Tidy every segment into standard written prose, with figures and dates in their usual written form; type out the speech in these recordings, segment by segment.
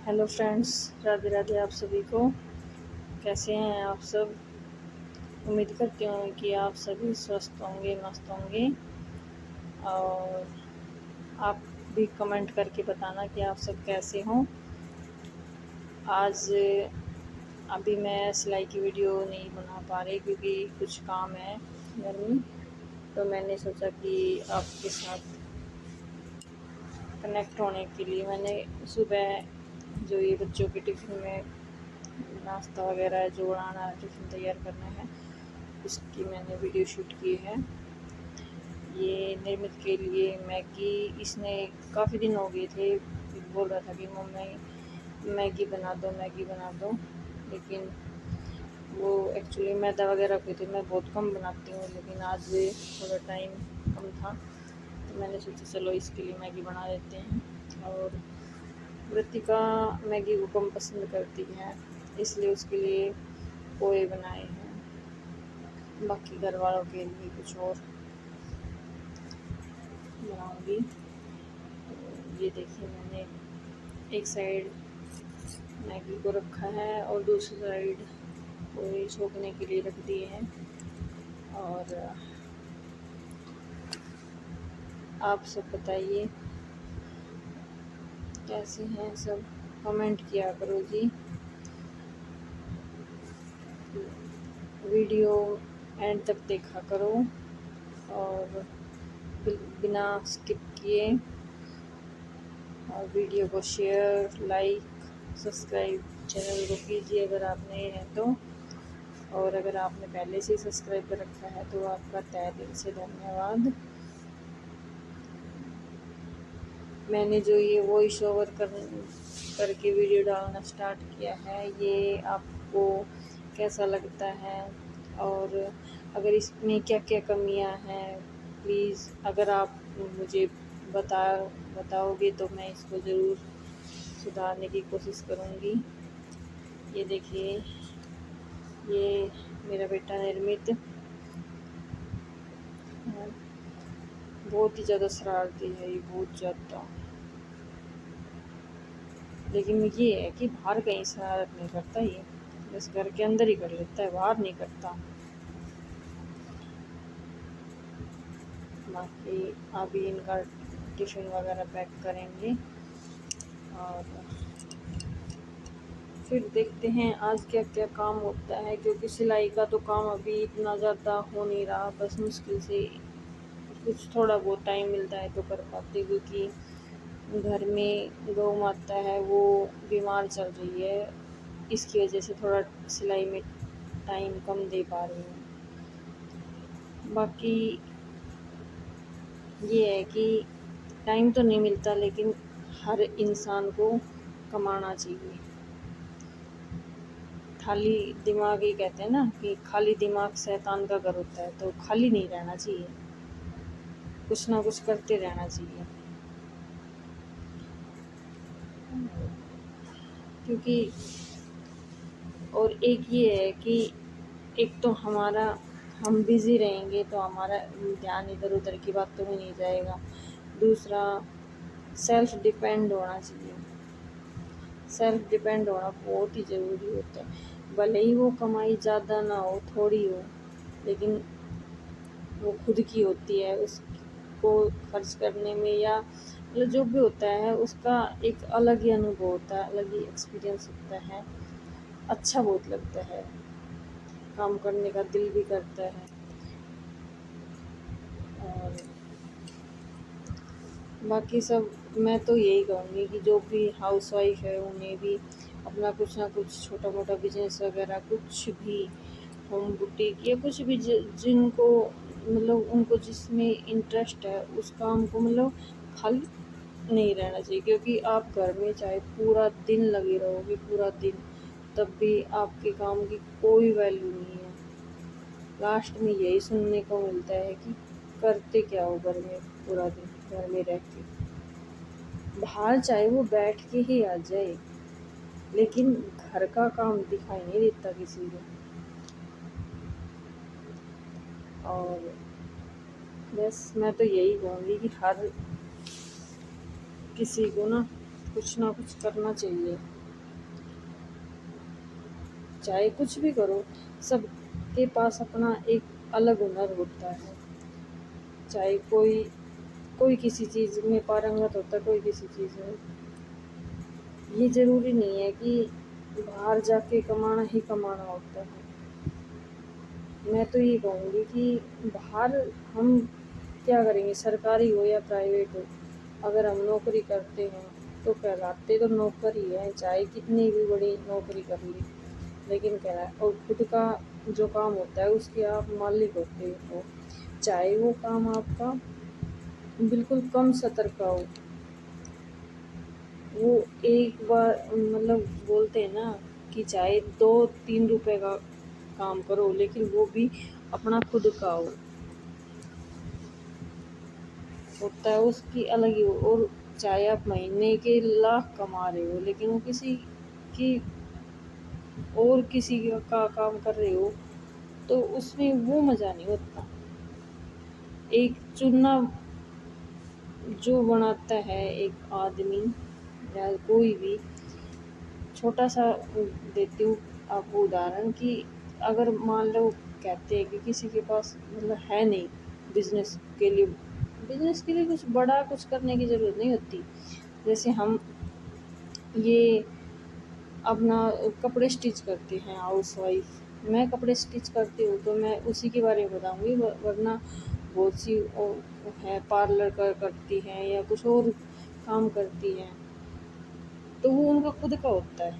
Hello friends, Radhe Radhe आप सभी को। कैसे हैं आप सब? उम्मीद करती हूँ कि आप सभी स्वस्थ होंगे, मस्त होंगे। और आप भी कमेंट करके बताना कि आप सब कैसे हों। आज अभी मैं सिलाई की वीडियो नहीं बना पा रही क्योंकि कुछ काम है घर में, तो मैंने सोचा कि आपके साथ कनेक्ट होने के लिए मैंने सुबह जो ये बच्चों के टिफ़िन में नाश्ता वगैरह जो बनाना है, टिफ़िन तैयार करना है, उसकी मैंने वीडियो शूट की है। ये निर्मित के लिए मैगी, इसने काफ़ी दिन हो गए थे बोल रहा था कि मम्मी मैगी बना दो, मैगी बना दो, लेकिन वो एक्चुअली मैदा वगैरह की थी, मैं बहुत कम बनाती हूँ, लेकिन आज थोड़ा टाइम कम था तो मैंने सोचा चलो इसके लिए मैगी बना देते हैं। और वृत्तिका मैगी को कम पसंद करती है, इसलिए उसके लिए पोहे बनाए हैं। बाकी घर वालों के लिए कुछ और बनाऊंगी। तो ये देखिए, मैंने एक साइड मैगी को रखा है और दूसरी साइड पोहे छोकने के लिए रख दिए हैं। और आप सब बताइए कैसे हैं सब, कमेंट किया करो जी। वीडियो एंड तक देखा करो और बिना स्किप किए, और वीडियो को शेयर, लाइक, सब्सक्राइब चैनल को कीजिए अगर आप नए हैं तो। और अगर आपने पहले से सब्सक्राइब कर रखा है तो आपका तहे दिल से धन्यवाद। मैंने जो ये वॉइस ओवर करके वीडियो डालना स्टार्ट किया है, ये आपको कैसा लगता है और अगर इसमें क्या क्या कमियां हैं, प्लीज़ अगर आप मुझे बताओगे तो मैं इसको ज़रूर सुधारने की कोशिश करूँगी। ये देखिए, ये मेरा बेटा निर्मित बहुत ही ज़्यादा शरारती है, ये बहुत ज़्यादा। लेकिन ये है कि बाहर कहीं शरारत नहीं करता, ये बस घर के अंदर ही कर लेता है, बाहर नहीं करता। बाकी अभी इनका टिफ़िन वगैरह पैक करेंगे और फिर देखते हैं आज क्या क्या काम होता है, क्योंकि सिलाई का तो काम अभी इतना ज़्यादा हो नहीं रहा, बस मुश्किल से कुछ थोड़ा बहुत टाइम मिलता है तो कर पाते, क्योंकि घर में गौ माता है वो बीमार चल रही है, इसकी वजह से थोड़ा सिलाई में टाइम कम दे पा रही हूँ। बाकी ये है कि टाइम तो नहीं मिलता, लेकिन हर इंसान को कमाना चाहिए। खाली दिमाग, ही कहते हैं ना कि खाली दिमाग शैतान का घर होता है, तो खाली नहीं रहना चाहिए, कुछ ना कुछ करते रहना चाहिए। क्योंकि और एक ये है कि एक तो हम बिज़ी रहेंगे तो हमारा ध्यान इधर उधर की बातों में नहीं जाएगा। दूसरा, सेल्फ डिपेंड होना चाहिए। सेल्फ डिपेंड होना बहुत ही ज़रूरी होता है। भले ही वो कमाई ज़्यादा ना हो, थोड़ी हो, लेकिन वो खुद की होती है, उसको खर्च करने में या मतलब जो भी होता है उसका एक अलग ही अनुभव होता है, अलग ही एक्सपीरियंस होता है। अच्छा बहुत लगता है, काम करने का दिल भी करता है। और बाकी सब मैं तो यही कहूँगी कि जो भी हाउसवाइफ है उन्हें भी अपना कुछ ना कुछ छोटा मोटा बिजनेस वगैरह, कुछ भी होम बुटीक या कुछ भी जिनको मतलब उनको जिसमें इंटरेस्ट है उस काम को मतलब खाली नहीं रहना चाहिए। क्योंकि आप घर में चाहे पूरा दिन लगे रहोगे, पूरा दिन, तब भी आपके काम की कोई वैल्यू नहीं है। लास्ट में यही सुनने को मिलता है कि करते क्या हो घर में, पूरा दिन घर में रह के। बाहर चाहे वो बैठ के ही आ जाए, लेकिन घर का काम दिखाई नहीं देता किसी को। और बस मैं तो यही कहूँगी कि हर किसी को ना कुछ ना कुछ करना चाहिए, चाहे कुछ भी करो। सबके पास अपना एक अलग हुनर होता है, चाहे कोई कोई किसी चीज़ में पारंगत होता है, कोई किसी चीज़ में। ये ज़रूरी नहीं है कि बाहर जाके कमाना ही कमाना होता है। मैं तो ये कहूँगी कि बाहर हम क्या करेंगे, सरकारी हो या प्राइवेट हो, अगर हम नौकरी करते हैं तो कहलाते तो नौकर ही है, चाहे कितनी भी बड़ी नौकरी कर ली, लेकिन कह रहा है। और खुद का जो काम होता है उसके आप मालिक होते हो, चाहे वो काम आपका बिल्कुल कम सतर का हो। वो एक बार मतलब बोलते हैं ना कि चाहे 2-3 रुपए का काम करो, लेकिन वो भी अपना खुद का होता है, उसकी अलग ही हो। और चाहे आप महीने के लाख कमा रहे हो, लेकिन वो किसी की और किसी का काम कर रहे हो, तो उसमें वो मज़ा नहीं होता। एक चुनना जो बनाता है एक आदमी या कोई भी, छोटा सा देती हूँ आपको उदाहरण कि अगर मान लो कहते हैं कि किसी के पास मतलब है नहीं बिजनेस के लिए कुछ बड़ा कुछ करने की ज़रूरत नहीं होती। जैसे हम ये अपना कपड़े स्टिच करते हैं, हाउस वाइफ, मैं कपड़े स्टिच करती हूँ तो मैं उसी के बारे में बताऊँगी। वरना बहुत सी है पार्लर करती हैं या कुछ और काम करती हैं, तो वो उनका खुद का होता है,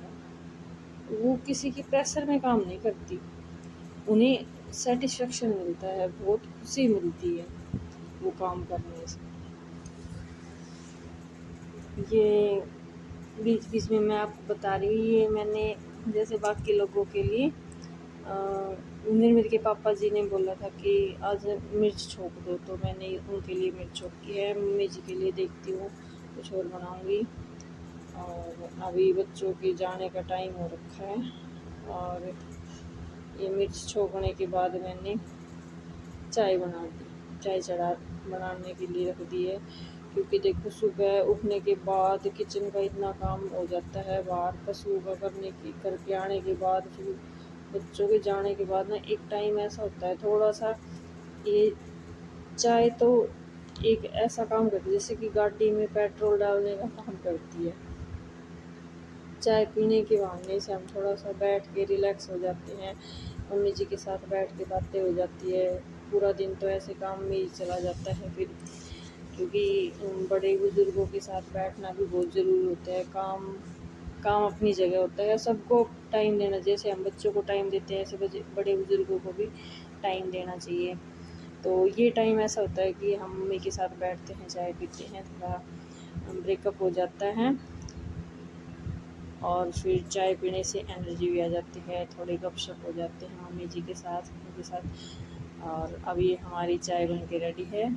वो किसी की प्रेशर में काम नहीं करती, उन्हें सेटिस्फेक्शन मिलता है, बहुत खुशी मिलती है वो काम करने से। ये बीच बीच में मैं आपको बता रही हूँ, ये मैंने जैसे बाकी लोगों के लिए मेरे पापा जी ने बोला था कि आज मिर्च छोंक दो, तो मैंने उनके लिए मिर्च छोंकी है। मम्मी जी के लिए देखती हूँ कुछ और बनाऊँगी। और अभी बच्चों के जाने का टाइम हो रखा है, और ये मिर्च छोंकने के बाद मैंने चाय बना दी, चाय बनाने के लिए रख दी है। क्योंकि देखो सुबह उठने के बाद किचन का इतना काम हो जाता है, बाहर पशुओं का करके आने के बाद, फिर बच्चों के जाने के बाद ना एक टाइम ऐसा होता है थोड़ा सा, ये चाय तो एक ऐसा काम करती है जैसे कि गाड़ी में पेट्रोल डालने का काम करती है। चाय पीने के बहाने से हम थोड़ा सा बैठ के रिलैक्स हो जाते हैं, मम्मी जी के साथ बैठ के बातें हो जाती है। पूरा दिन तो ऐसे काम में ही चला जाता है फिर, क्योंकि बड़े बुज़ुर्गों के साथ बैठना भी बहुत ज़रूरी होता है। काम अपनी जगह होता है, सबको टाइम देना, जैसे हम बच्चों को टाइम देते हैं ऐसे बड़े बुज़ुर्गों को भी टाइम देना चाहिए। तो ये टाइम ऐसा होता है कि हम मम्मी के साथ बैठते हैं, चाय पीते हैं, थोड़ा ब्रेकअप हो जाता है, और फिर चाय पीने से एनर्जी भी आ जाती है, थोड़ी गपशप हो जाते हैं मम्मी जी के साथ, उनके साथ। और अभी हमारी चाय बन के रेडी है।